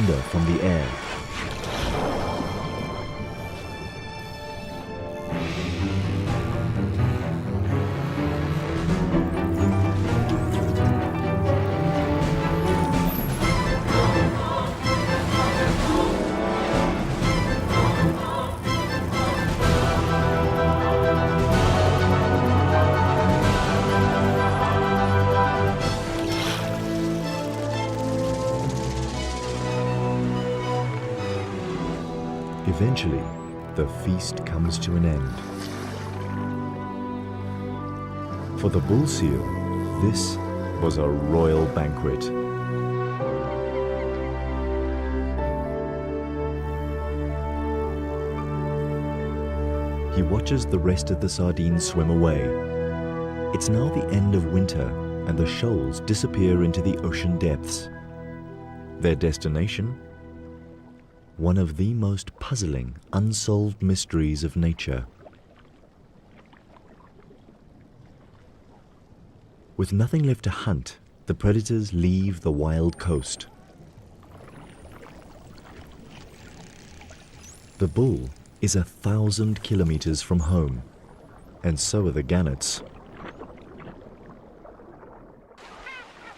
thunder from the air. Eventually, the feast comes to an end. For the bull seal, this was a royal banquet. He watches the rest of the sardines swim away. It's now the end of winter, and the shoals disappear into the ocean depths. Their destination? One of the most puzzling, unsolved mysteries of nature. With nothing left to hunt, the predators leave the wild coast. The bull is 1,000 kilometers from home, and so are the gannets.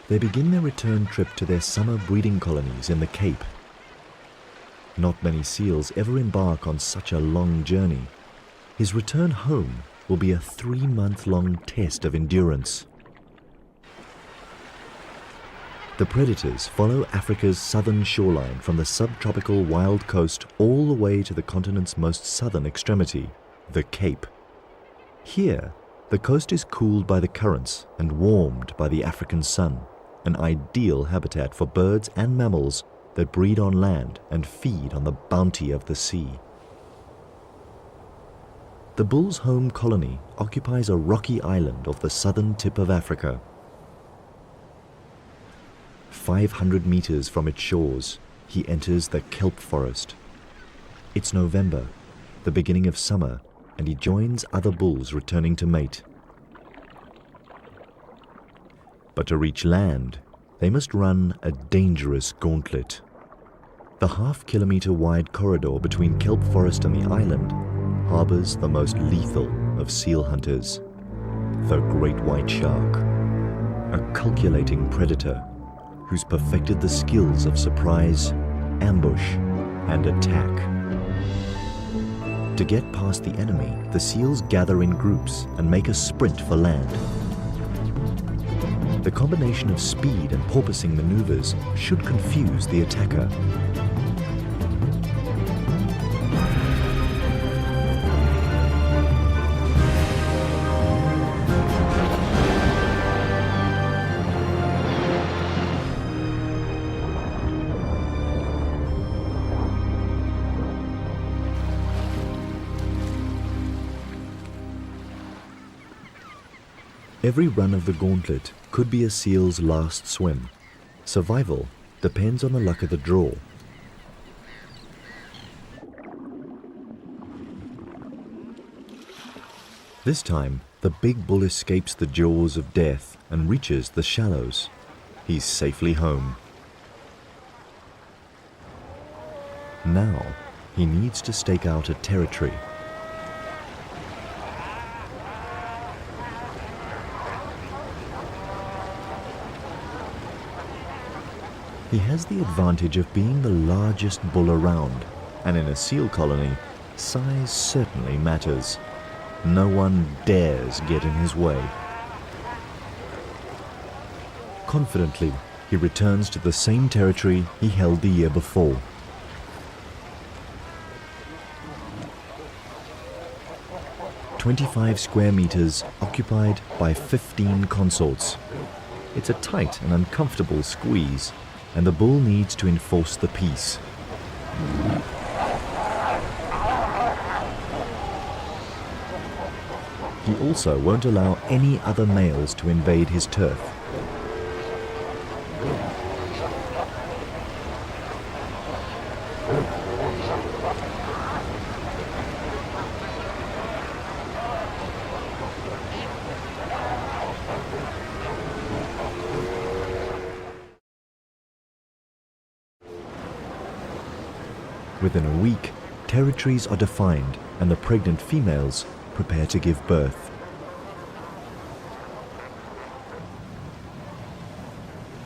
They begin their return trip to their summer breeding colonies in the Cape. Not many seals ever embark on such a long journey. His return home will be a 3-month-long test of endurance. The predators follow Africa's southern shoreline from the subtropical wild coast all the way to the continent's most southern extremity, the Cape. Here, the coast is cooled by the currents and warmed by the African sun, an ideal habitat for birds and mammals that breed on land and feed on the bounty of the sea. The bull's home colony occupies a rocky island off the southern tip of Africa. 500 meters from its shores, he enters the kelp forest. It's November, the beginning of summer, and he joins other bulls returning to mate. But to reach land, they must run a dangerous gauntlet. The half-kilometer wide corridor between kelp forest and the island harbors the most lethal of seal hunters, the great white shark, a calculating predator who's perfected the skills of surprise, ambush, and attack. To get past the enemy, the seals gather in groups and make a sprint for land. The combination of speed and porpoising maneuvers should confuse the attacker. Every run of the gauntlet could be a seal's last swim. Survival depends on the luck of the draw. This time, the big bull escapes the jaws of death and reaches the shallows. He's safely home. Now, he needs to stake out a territory. He has the advantage of being the largest bull around, and in a seal colony, size certainly matters. No one dares get in his way. Confidently, he returns to the same territory he held the year before. "25 square meters occupied by 15 consorts. It's a tight and uncomfortable squeeze, and the bull needs to enforce the peace. He also won't allow any other males to invade his turf. Within a week, territories are defined and the pregnant females prepare to give birth.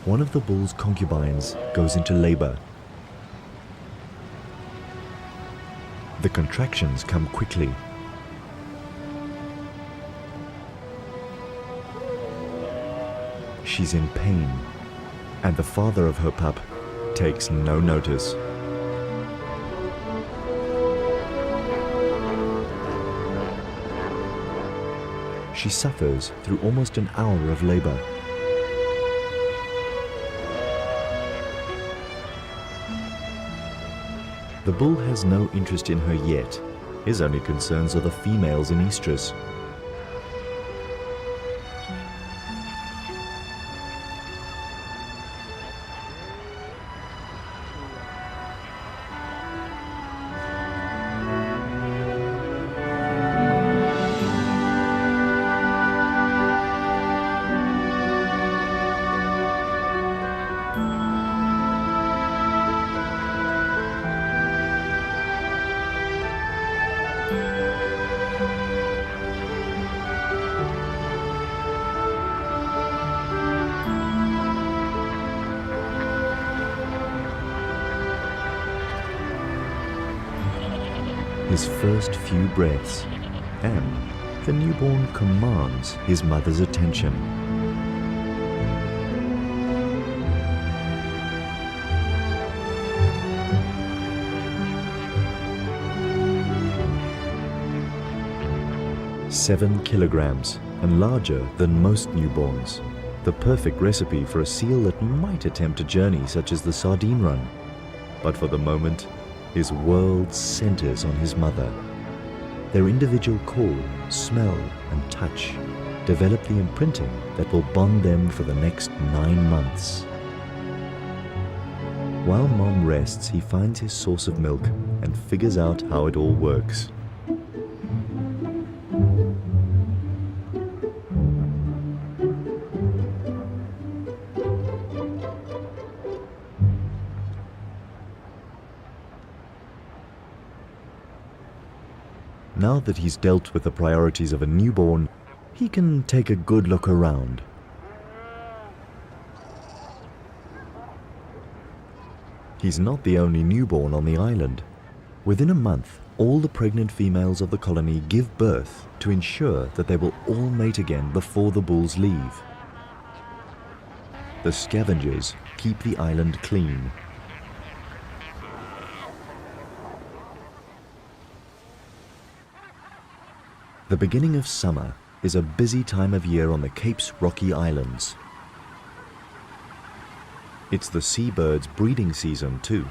One of the bull's concubines goes into labor. The contractions come quickly. She's in pain, and the father of her pup takes no notice. She suffers through almost an hour of labor. The bull has no interest in her yet. His only concerns are the females in estrus. His first few breaths, and the newborn commands his mother's attention. "7 kilograms and larger than most newborns. The perfect recipe for a seal that might attempt a journey such as the sardine run. But for the moment, his world centers on his mother. Their individual call, smell, and touch develop the imprinting that will bond them for the next 9 months. While Mom rests, he finds his source of milk and figures out how it all works. Now that he's dealt with the priorities of a newborn, he can take a good look around. He's not the only newborn on the island. Within a month, all the pregnant females of the colony give birth to ensure that they will all mate again before the bulls leave. The scavengers keep the island clean. The beginning of summer is a busy time of year on the Cape's rocky islands. It's the seabirds' breeding season too.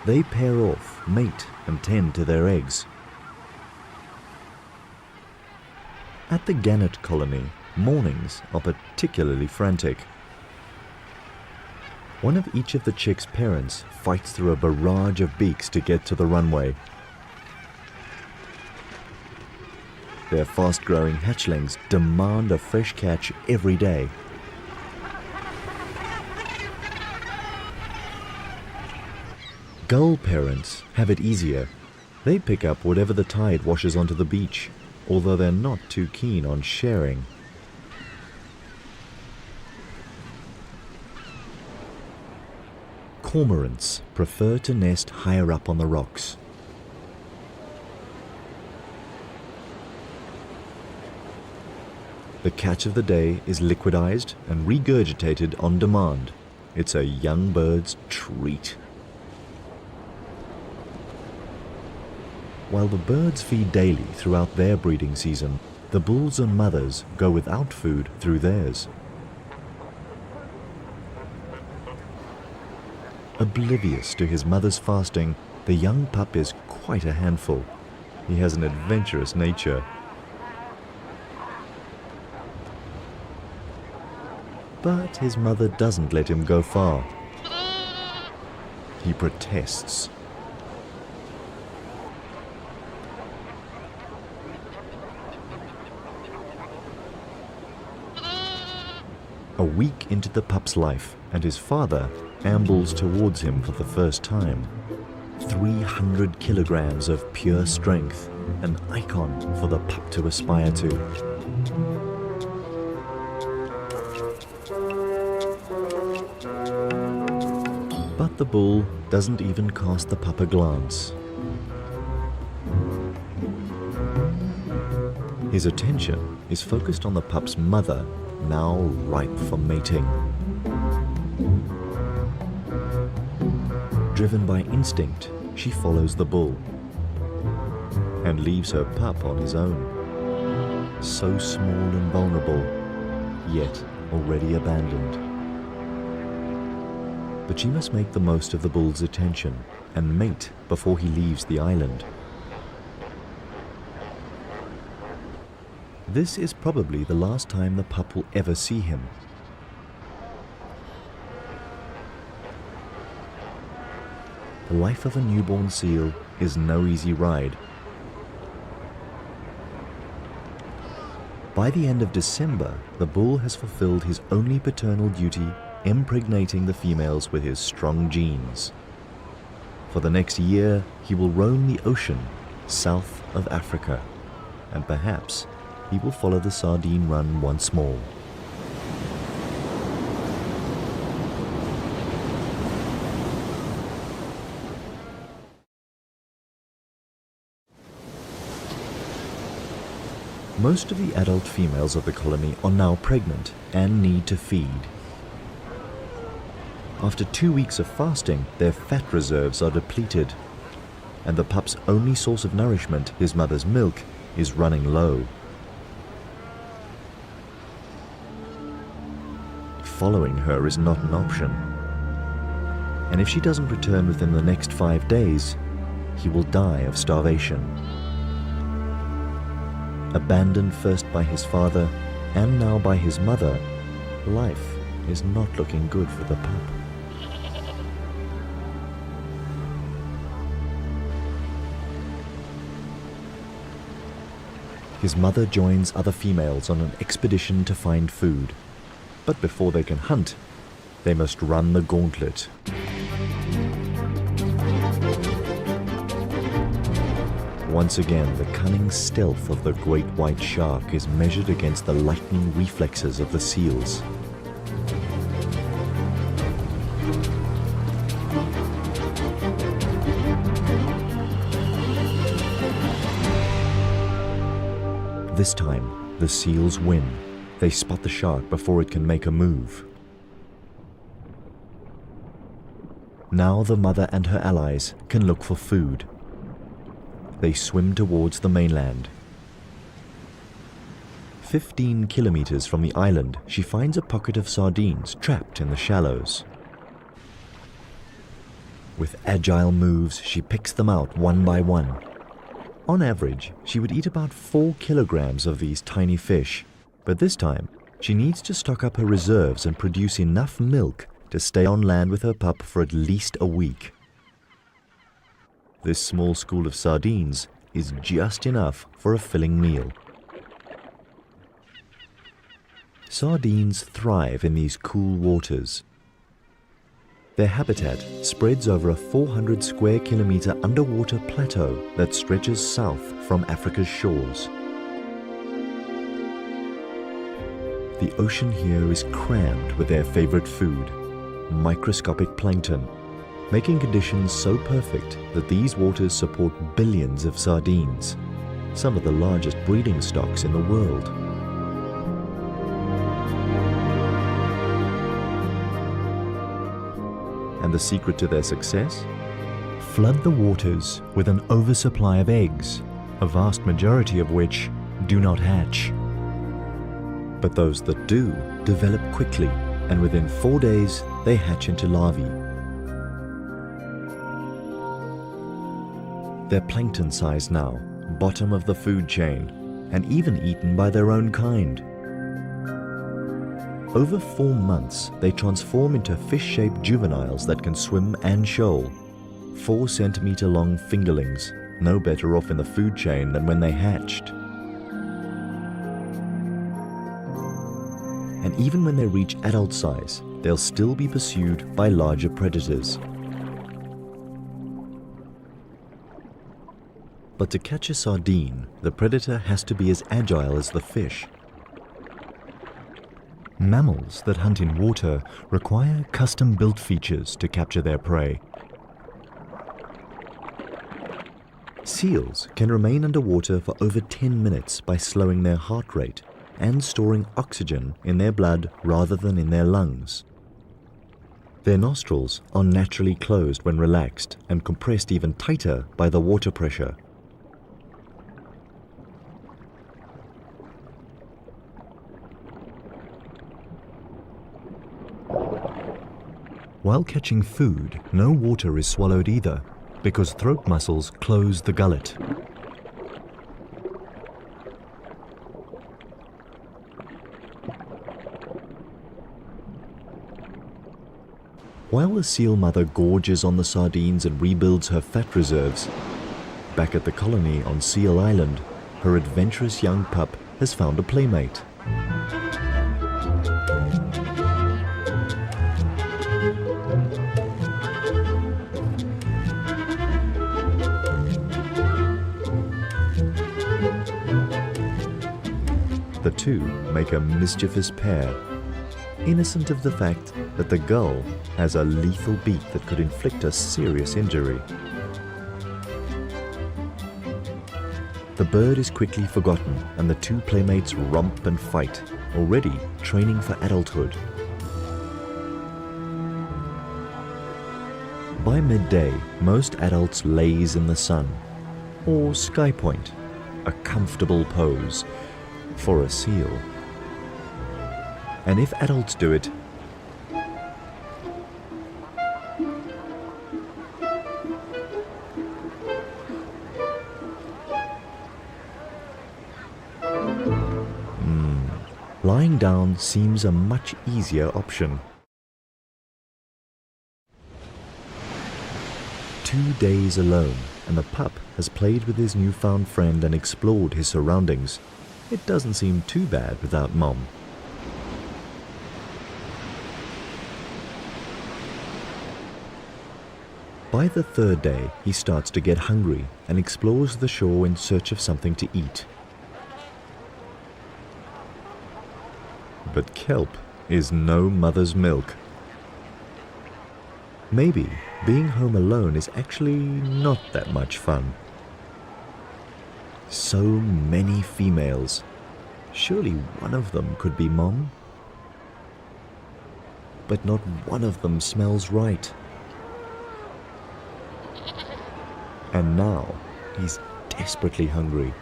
They pair off, mate, and tend to their eggs. At the gannet colony, mornings are particularly frantic. One of each of the chicks' parents fights through a barrage of beaks to get to the runway. Their fast-growing hatchlings demand a fresh catch every day. Gull parents have it easier. They pick up whatever the tide washes onto the beach, although they're not too keen on sharing. Cormorants prefer to nest higher up on the rocks. The catch of the day is liquidized and regurgitated on demand. It's a young bird's treat. While the birds feed daily throughout their breeding season, the bulls and mothers go without food through theirs. Oblivious to his mother's fasting, the young pup is quite a handful. He has an adventurous nature. But his mother doesn't let him go far. He protests. A week into the pup's life, and his father ambles towards him for the first time. 300 kilograms of pure strength, an icon for the pup to aspire to. But the bull doesn't even cast the pup a glance. His attention is focused on the pup's mother, now ripe for mating. Driven by instinct, she follows the bull and leaves her pup on his own. So small and vulnerable, yet already abandoned. But she must make the most of the bull's attention and mate before he leaves the island. This is probably the last time the pup will ever see him. The life of a newborn seal is no easy ride. By the end of December, the bull has fulfilled his only paternal duty, impregnating the females with his strong genes. For the next year, he will roam the ocean south of Africa, and perhaps he will follow the sardine run once more. Most of the adult females of the colony are now pregnant and need to feed. After 2 weeks of fasting, their fat reserves are depleted, and the pup's only source of nourishment, his mother's milk, is running low. Following her is not an option, and if she doesn't return within the next 5 days, he will die of starvation. Abandoned first by his father and now by his mother, life is not looking good for the pup. His mother joins other females on an expedition to find food. But before they can hunt, they must run the gauntlet. Once again, the cunning stealth of the great white shark is measured against the lightning reflexes of the seals. This time, the seals win. They spot the shark before it can make a move. Now the mother and her allies can look for food. They swim towards the mainland. 15 kilometers from the island, she finds a pocket of sardines trapped in the shallows. With agile moves, she picks them out one by one. On average, she would eat about 4 kilograms of these tiny fish. But this time, she needs to stock up her reserves and produce enough milk to stay on land with her pup for at least a week. This small school of sardines is just enough for a filling meal. Sardines thrive in these cool waters. Their habitat spreads over a 400 square kilometer underwater plateau that stretches south from Africa's shores. The ocean here is crammed with their favorite food, microscopic plankton, making conditions so perfect that these waters support billions of sardines, some of the largest breeding stocks in the world. And the secret to their success? Flood the waters with an oversupply of eggs, a vast majority of which do not hatch. But those that do develop quickly, and within 4 days they hatch into larvae. They're plankton size now, bottom of the food chain, and even eaten by their own kind. Over 4 months, they transform into fish-shaped juveniles that can swim and shoal. 4-centimeter long fingerlings, no better off in the food chain than when they hatched. and even when they reach adult size, they'll still be pursued by larger predators. But to catch a sardine, the predator has to be as agile as the fish. Mammals that hunt in water require custom-built features to capture their prey. Seals can remain underwater for over 10 minutes by slowing their heart rate and storing oxygen in their blood rather than in their lungs. Their nostrils are naturally closed when relaxed and compressed even tighter by the water pressure. While catching food, no water is swallowed either, because throat muscles close the gullet. While the seal mother gorges on the sardines and rebuilds her fat reserves, back at the colony on Seal Island, her adventurous young pup has found a playmate. The two make a mischievous pair, innocent of the fact that the gull has a lethal beak that could inflict a serious injury. The bird is quickly forgotten and the two playmates romp and fight, already training for adulthood. By midday, most adults laze in the sun, or sky point, a comfortable pose for a seal. And if adults do it, lying down seems a much easier option. 2 days alone, and the pup has played with his newfound friend and explored his surroundings. It doesn't seem too bad without Mom. By the third day, he starts to get hungry and explores the shore in search of something to eat. But kelp is no mother's milk. Maybe being home alone is actually not that much fun. So many females. Surely one of them could be Mom. But not one of them smells right. And now he's desperately hungry.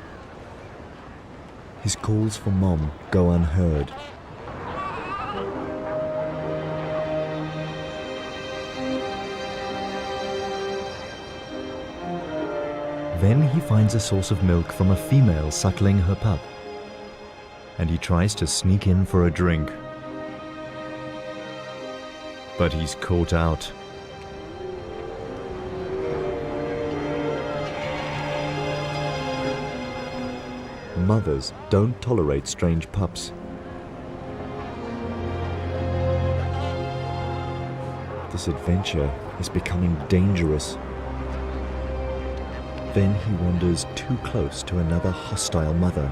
His calls for Mom go unheard. Then he finds a source of milk from a female suckling her pup, and he tries to sneak in for a drink. But he's caught out. Mothers don't tolerate strange pups. This adventure is becoming dangerous. Then he wanders too close to another hostile mother.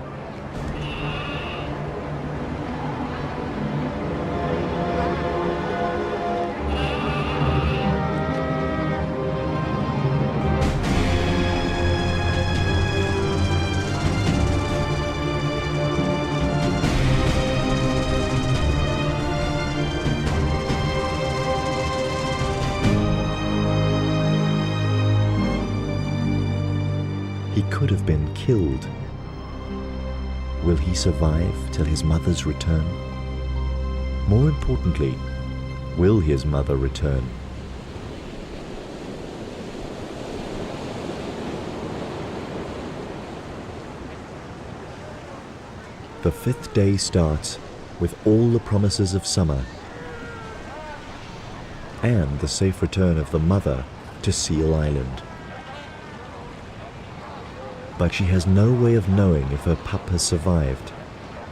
He could have been killed. Will he survive till his mother's return? More importantly, will his mother return? The 5th day starts with all the promises of summer and the safe return of the mother to Seal Island. But she has no way of knowing if her pup has survived.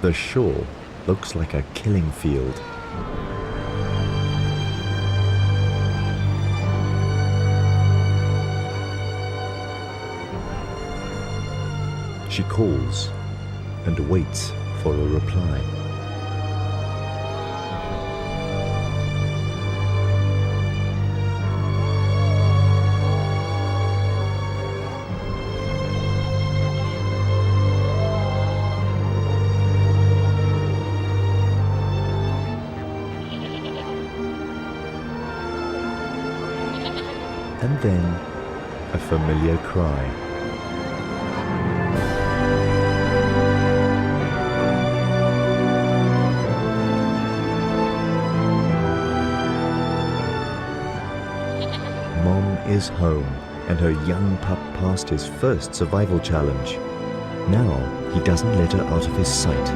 The shore looks like a killing field. She calls and waits for a reply. And then a familiar cry. Mom is home, and her young pup passed his first survival challenge. Now he doesn't let her out of his sight.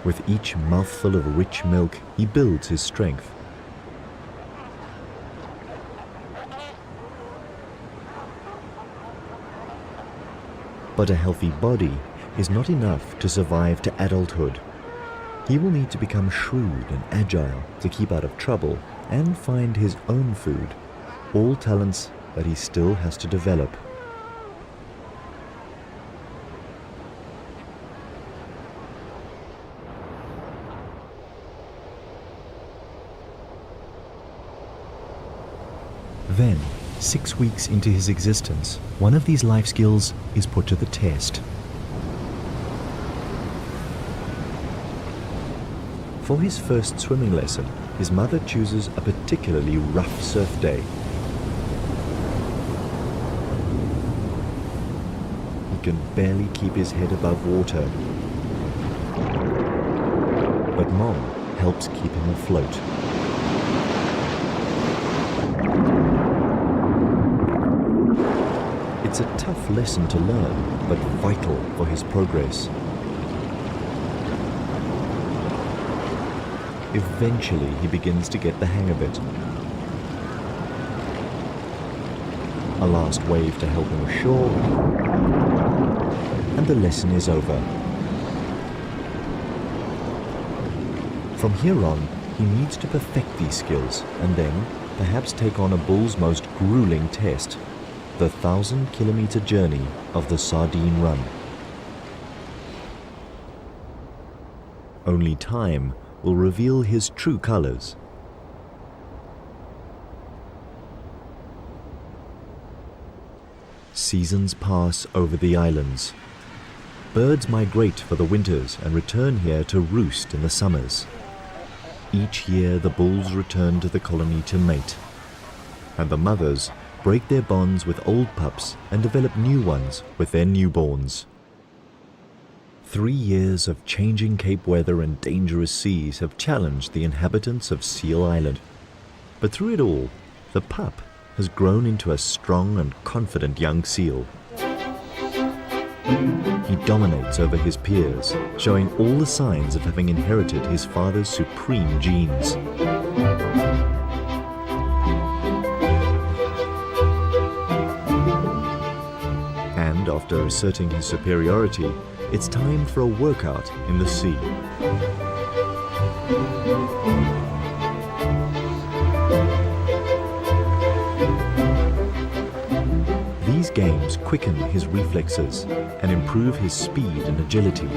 With each mouthful of rich milk, he builds his strength. But a healthy body is not enough to survive to adulthood. He will need to become shrewd and agile to keep out of trouble and find his own food, all talents that he still has to develop. Then, 6 weeks into his existence, one of these life skills is put to the test. For his first swimming lesson, his mother chooses a particularly rough surf day. He can barely keep his head above water, but Mom helps keep him afloat. It's a tough lesson to learn, but vital for his progress. Eventually, he begins to get the hang of it. A last wave to help him ashore, and the lesson is over. From here on, he needs to perfect these skills, and then perhaps take on a bull's most grueling test, the 1,000-kilometer journey of the Sardine Run. Only time will reveal his true colors. Seasons pass over the islands. Birds migrate for the winters and return here to roost in the summers. Each year the bulls return to the colony to mate, and the mothers break their bonds with old pups and develop new ones with their newborns. 3 years of changing Cape weather and dangerous seas have challenged the inhabitants of Seal Island. But through it all, the pup has grown into a strong and confident young seal. He dominates over his peers, showing all the signs of having inherited his father's supreme genes. And after asserting his superiority, it's time for a workout in the sea. These games quicken his reflexes and improve his speed and agility.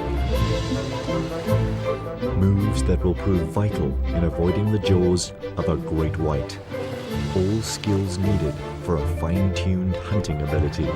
Moves that will prove vital in avoiding the jaws of a great white. All skills needed for a fine-tuned hunting ability.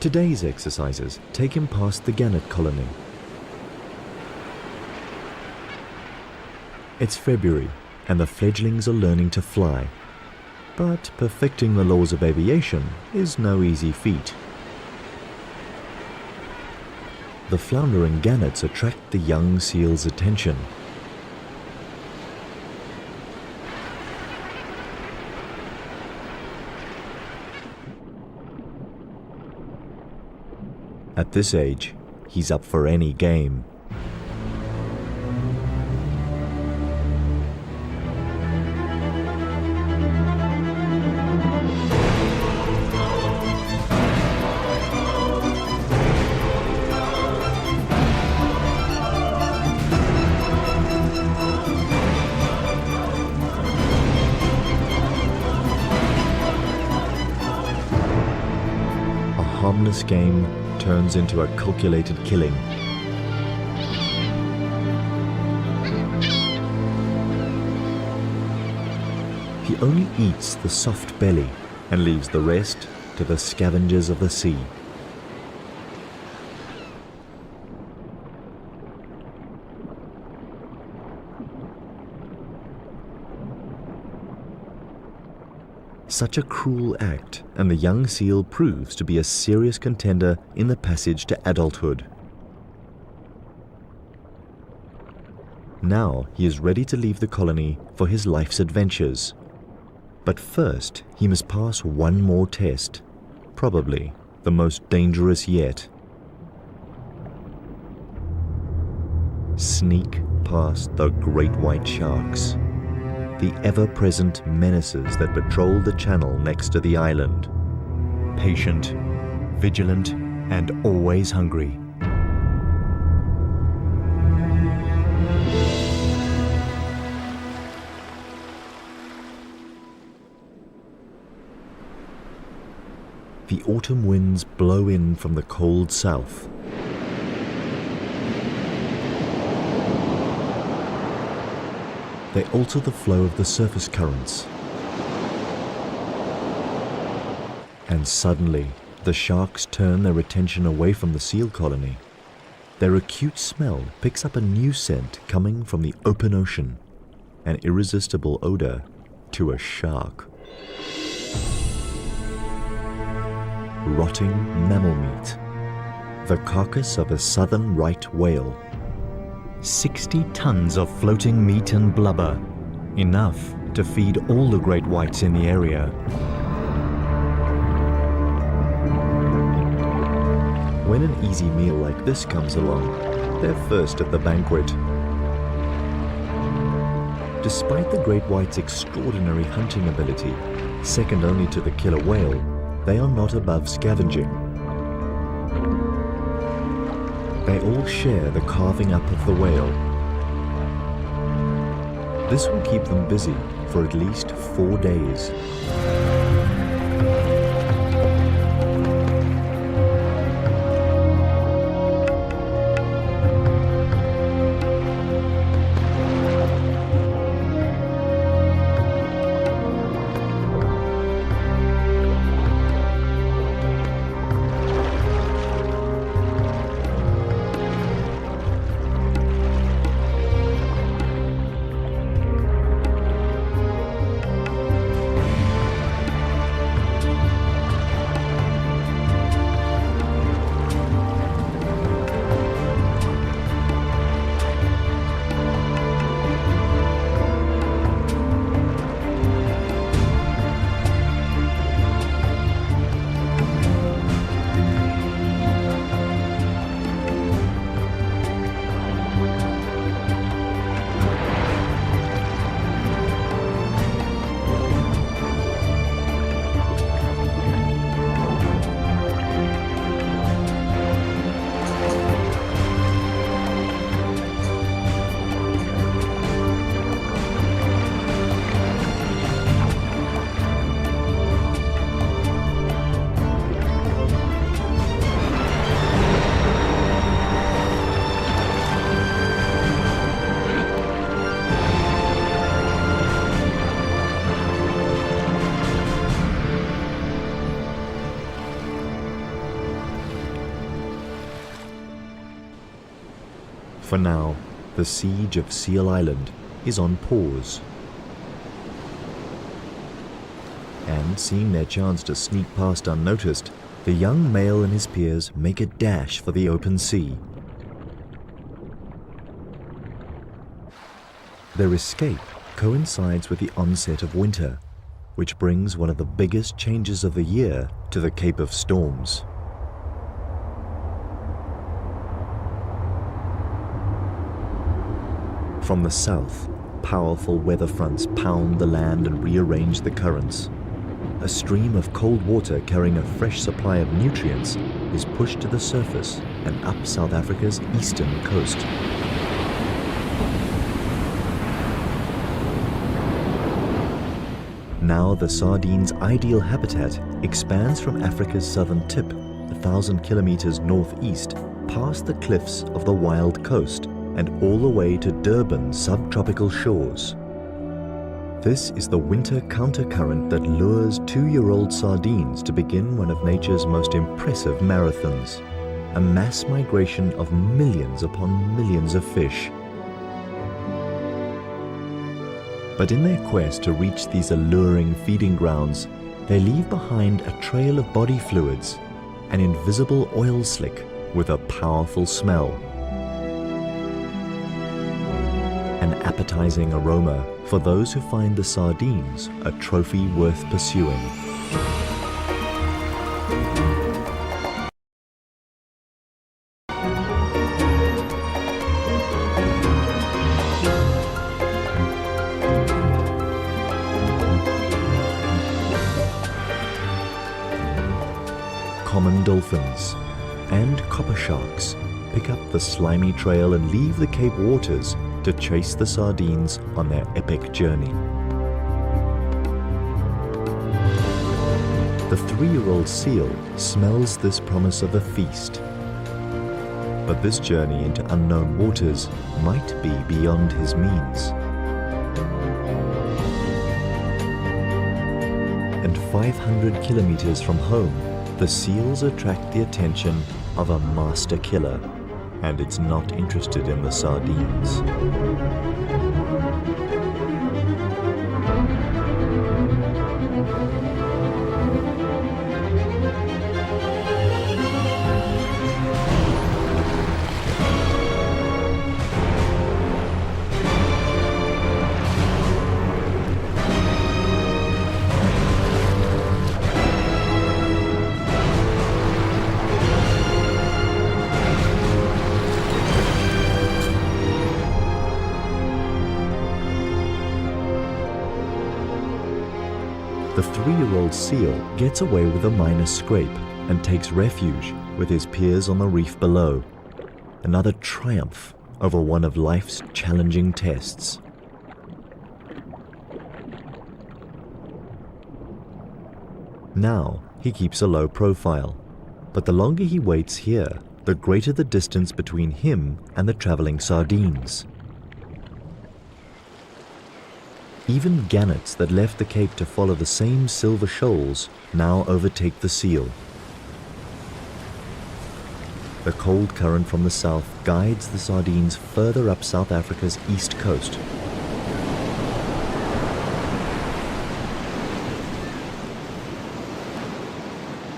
Today's exercises take him past the gannet colony. It's February and the fledglings are learning to fly. But perfecting the laws of aviation is no easy feat. The floundering gannets attract the young seal's attention. At this age, he's up for any game. A harmless game turns into a calculated killing. He only eats the soft belly and leaves the rest to the scavengers of the sea. Such a cruel act, and the young seal proves to be a serious contender in the passage to adulthood. Now he is ready to leave the colony for his life's adventures. But first, he must pass one more test, probably the most dangerous yet. Sneak past the great white sharks, the ever-present menaces that patrol the channel next to the island. Patient, vigilant, and always hungry. The autumn winds blow in from the cold south. They alter the flow of the surface currents. And suddenly, the sharks turn their attention away from the seal colony. Their acute smell picks up a new scent coming from the open ocean, an irresistible odor to a shark. Rotting mammal meat, the carcass of a southern right whale. 60 tons of floating meat and blubber, enough to feed all the great whites in the area. When an easy meal like this comes along, they're first at the banquet. Despite the great white's extraordinary hunting ability, second only to the killer whale, they are not above scavenging. They all share the carving up of the whale. This will keep them busy for at least 4 days. For now, the siege of Seal Island is on pause. And seeing their chance to sneak past unnoticed, the young male and his peers make a dash for the open sea. Their escape coincides with the onset of winter, which brings one of the biggest changes of the year to the Cape of Storms. From the south, powerful weather fronts pound the land and rearrange the currents. A stream of cold water carrying a fresh supply of nutrients is pushed to the surface and up South Africa's eastern coast. Now the sardine's ideal habitat expands from Africa's southern tip, 1,000 kilometers northeast, past the cliffs of the wild coast and all the way to Durban's subtropical shores. This is the winter countercurrent that lures 2-year-old sardines to begin one of nature's most impressive marathons, a mass migration of millions upon millions of fish. But in their quest to reach these alluring feeding grounds, they leave behind a trail of body fluids, an invisible oil slick with a powerful smell. An appetizing aroma for those who find the sardines a trophy worth pursuing. Common dolphins and copper sharks pick up the slimy trail and leave the Cape waters to chase the sardines on their epic journey. The 3-year-old seal smells this promise of a feast. But this journey into unknown waters might be beyond his means. And 500 kilometers from home, the seals attract the attention of a master killer, and it's not interested in the sardines. The 3-year-old seal gets away with a minor scrape and takes refuge with his peers on the reef below. Another triumph over one of life's challenging tests. Now he keeps a low profile, but the longer he waits here, the greater the distance between him and the traveling sardines. Even gannets that left the Cape to follow the same silver shoals now overtake the seal. The cold current from the south guides the sardines further up South Africa's east coast.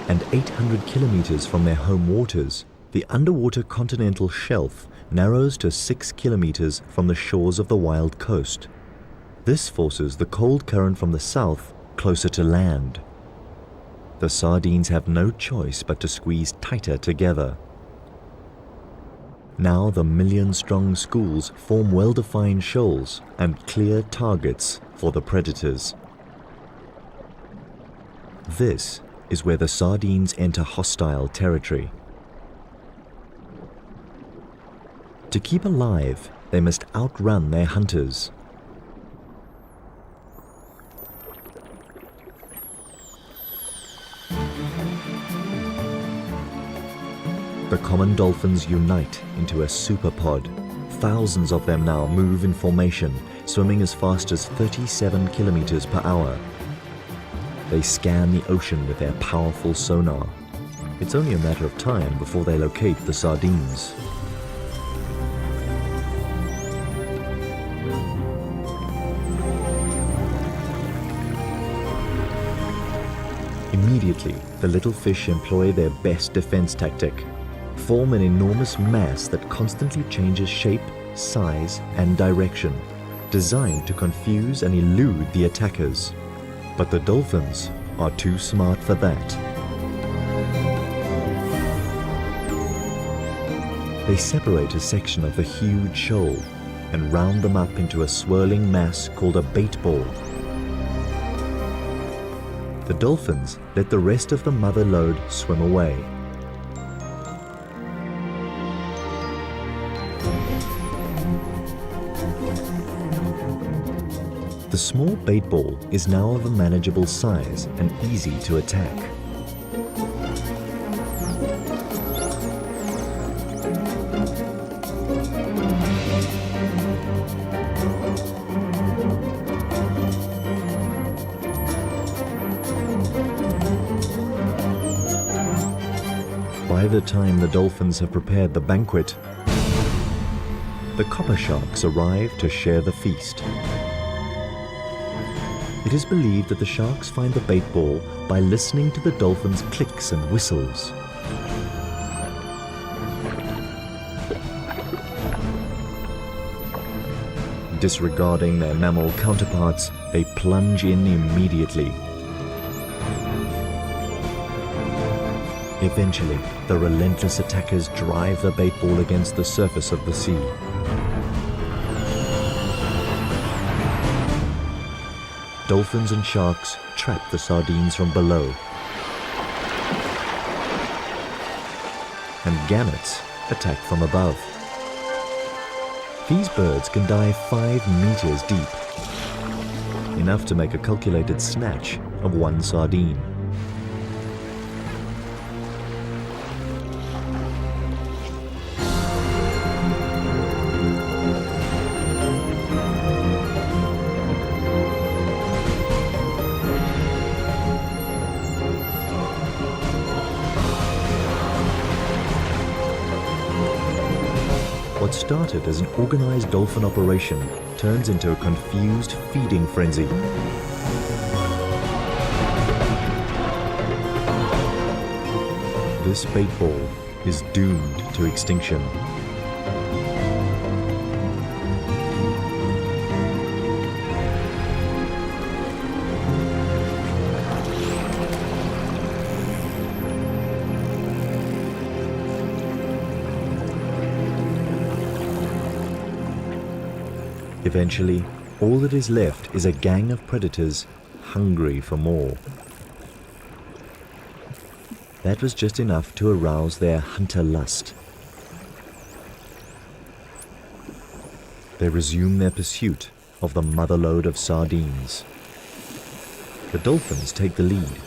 And 800 kilometers from their home waters, the underwater continental shelf narrows to 6 kilometers from the shores of the wild coast. This forces the cold current from the south closer to land. The sardines have no choice but to squeeze tighter together. Now the million-strong schools form well-defined shoals and clear targets for the predators. This is where the sardines enter hostile territory. To keep alive, they must outrun their hunters. The common dolphins unite into a superpod. Thousands of them now move in formation, swimming as fast as 37 kilometers per hour. They scan the ocean with their powerful sonar. It's only a matter of time before they locate the sardines. Immediately, the little fish employ their best defense tactic: form an enormous mass that constantly changes shape, size, and direction, designed to confuse and elude the attackers. But the dolphins are too smart for that. They separate a section of the huge shoal and round them up into a swirling mass called a bait ball. The dolphins let the rest of the mother load swim away. The small bait ball is now of a manageable size and easy to attack. By the time the dolphins have prepared the banquet, the copper sharks arrive to share the feast. It is believed that the sharks find the bait ball by listening to the dolphins' clicks and whistles. Disregarding their mammal counterparts, they plunge in immediately. Eventually, the relentless attackers drive the bait ball against the surface of the sea. Dolphins and sharks trap the sardines from below, and gannets attack from above. These birds can dive 5 meters deep, enough to make a calculated snatch of one sardine. What started as an organized dolphin operation turns into a confused feeding frenzy. This bait ball is doomed to extinction. Eventually, all that is left is a gang of predators hungry for more. That was just enough to arouse their hunter lust. They resume their pursuit of the motherlode of sardines. The dolphins take the lead.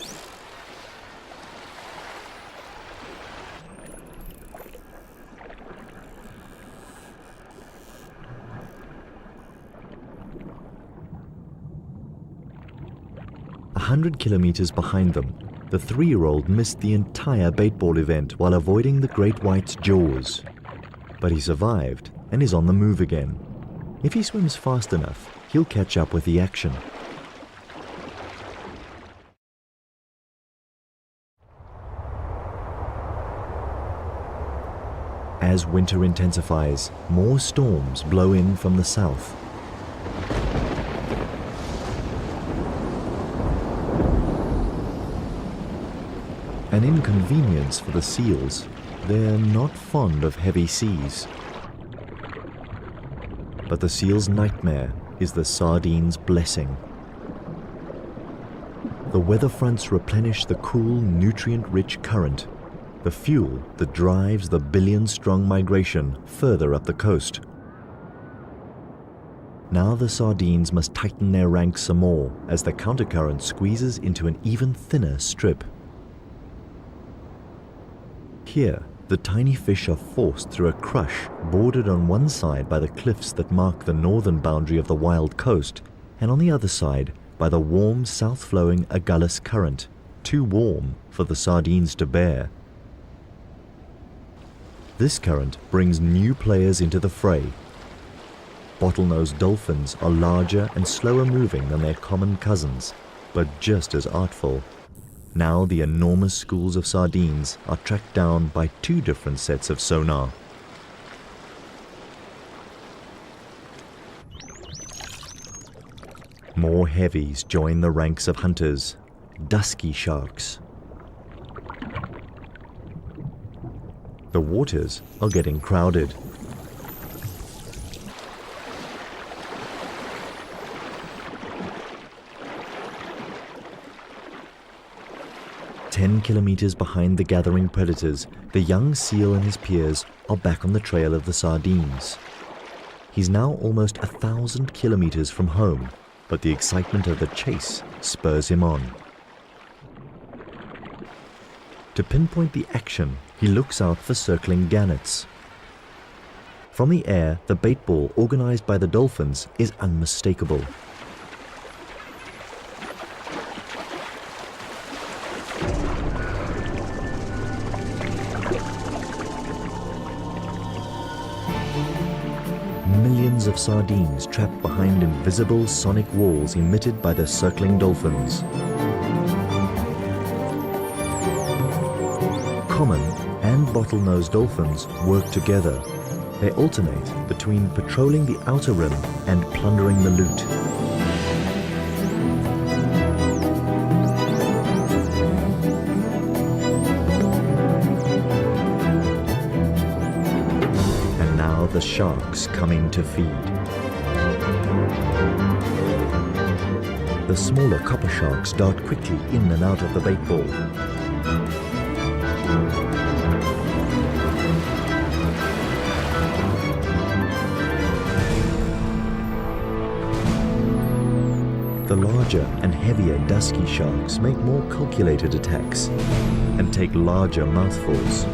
A 100 kilometers behind them, the 3-year-old missed the entire baitball event while avoiding the great white's jaws. But he survived and is on the move again. If he swims fast enough, he'll catch up with the action. As winter intensifies, more storms blow in from the south. An inconvenience for the seals. They're not fond of heavy seas. But the seal's nightmare is the sardine's blessing. The weather fronts replenish the cool, nutrient-rich current, the fuel that drives the billion-strong migration further up the coast. Now the sardines must tighten their ranks some more as the countercurrent squeezes into an even thinner strip. Here, the tiny fish are forced through a crush bordered on one side by the cliffs that mark the northern boundary of the wild coast, and on the other side by the warm south-flowing Agulhas current, too warm for the sardines to bear. This current brings new players into the fray. Bottlenose dolphins are larger and slower moving than their common cousins, but just as artful. Now the enormous schools of sardines are tracked down by two different sets of sonar. More heavies join the ranks of hunters, dusky sharks. The waters are getting crowded. "10 kilometers behind the gathering predators, the young seal and his peers are back on the trail of the sardines. He's now almost 1,000 kilometers from home, but the excitement of the chase spurs him on. To pinpoint the action, he looks out for circling gannets. From the air, the bait ball organized by the dolphins is unmistakable. Millions of sardines trapped behind invisible sonic walls emitted by the circling dolphins. Common and bottlenose dolphins work together. They alternate between patrolling the outer rim and plundering the loot. And now the sharks come in to feed. The smaller copper sharks dart quickly in and out of the bait ball. The larger and heavier dusky sharks make more calculated attacks and take larger mouthfuls.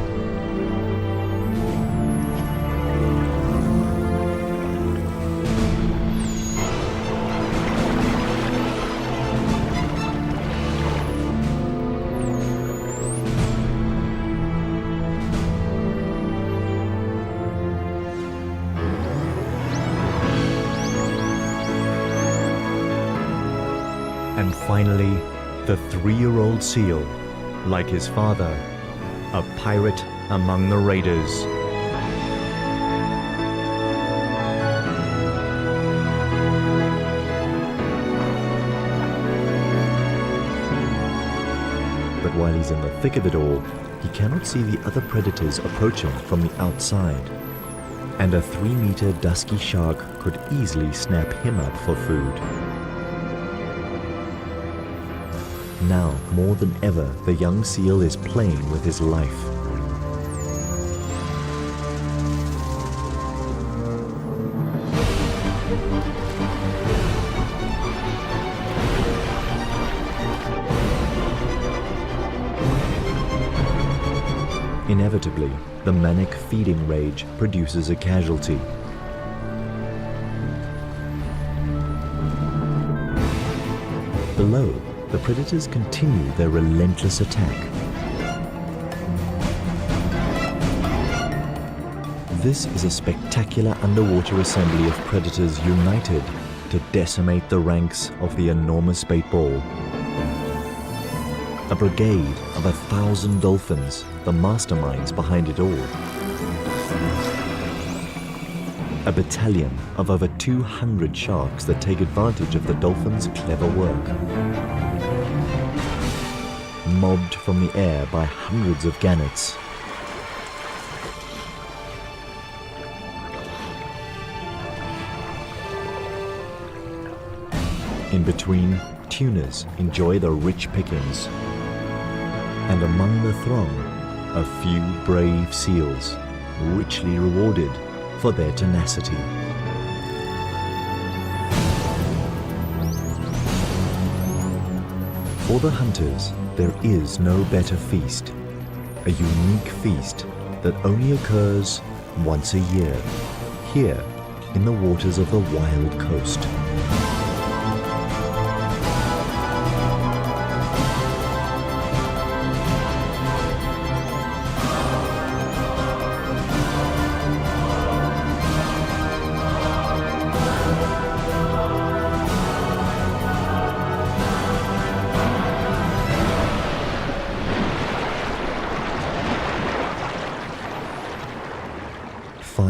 And finally, the 3-year-old seal, like his father, a pirate among the raiders. But while he's in the thick of it all, he cannot see the other predators approaching from the outside. And a 3-meter dusky shark could easily snap him up for food. Now, more than ever, the young seal is playing with his life. Inevitably, the manic feeding rage produces a casualty. Below, the predators continue their relentless attack. This is a spectacular underwater assembly of predators united to decimate the ranks of the enormous bait ball. A brigade of 1,000 dolphins, the masterminds behind it all. A battalion of over 200 sharks that take advantage of the dolphins' clever work. Mobbed from the air by hundreds of gannets. In between, tunas enjoy the rich pickings. And among the throng, a few brave seals, richly rewarded for their tenacity. For the hunters, there is no better feast, a unique feast that only occurs once a year, here in the waters of the wild coast.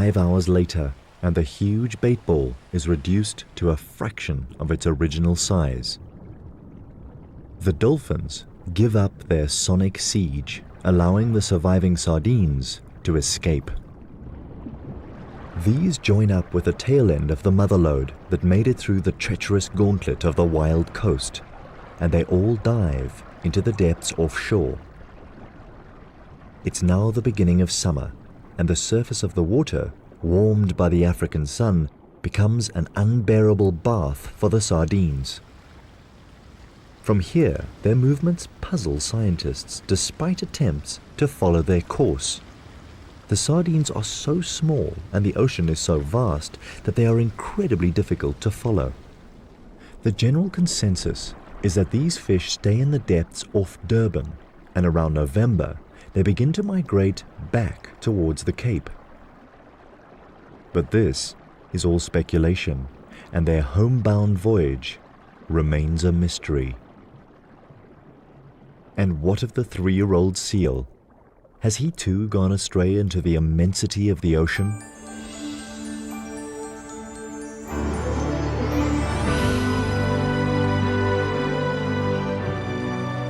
5 hours later, and the huge bait ball is reduced to a fraction of its original size. The dolphins give up their sonic siege, allowing the surviving sardines to escape. These join up with the tail end of the mother lode that made it through the treacherous gauntlet of the wild coast, and they all dive into the depths offshore. It's now the beginning of summer, and the surface of the water, warmed by the African sun, becomes an unbearable bath for the sardines. From here, their movements puzzle scientists despite attempts to follow their course. The sardines are so small and the ocean is so vast that they are incredibly difficult to follow. The general consensus is that these fish stay in the depths off Durban, and around November they begin to migrate back towards the Cape. But this is all speculation, and their homebound voyage remains a mystery. And what of the 3-year-old seal? Has he too gone astray into the immensity of the ocean?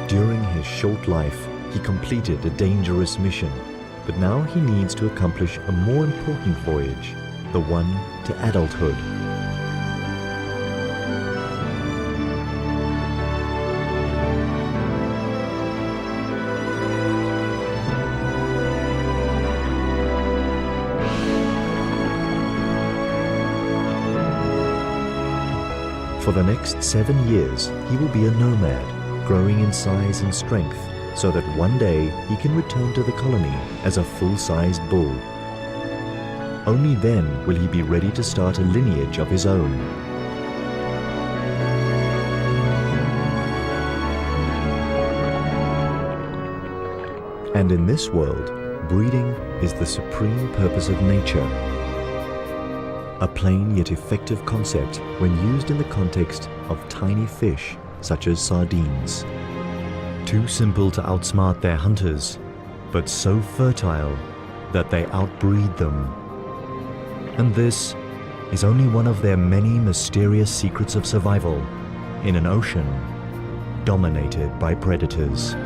During his short life, he completed a dangerous mission, but now he needs to accomplish a more important voyage, the one to adulthood. For the next 7 years, he will be a nomad, growing in size and strength, so that one day he can return to the colony as a full-sized bull. Only then will he be ready to start a lineage of his own. And in this world, breeding is the supreme purpose of nature. A plain yet effective concept when used in the context of tiny fish such as sardines. Too simple to outsmart their hunters, but so fertile that they outbreed them. And this is only one of their many mysterious secrets of survival in an ocean dominated by predators.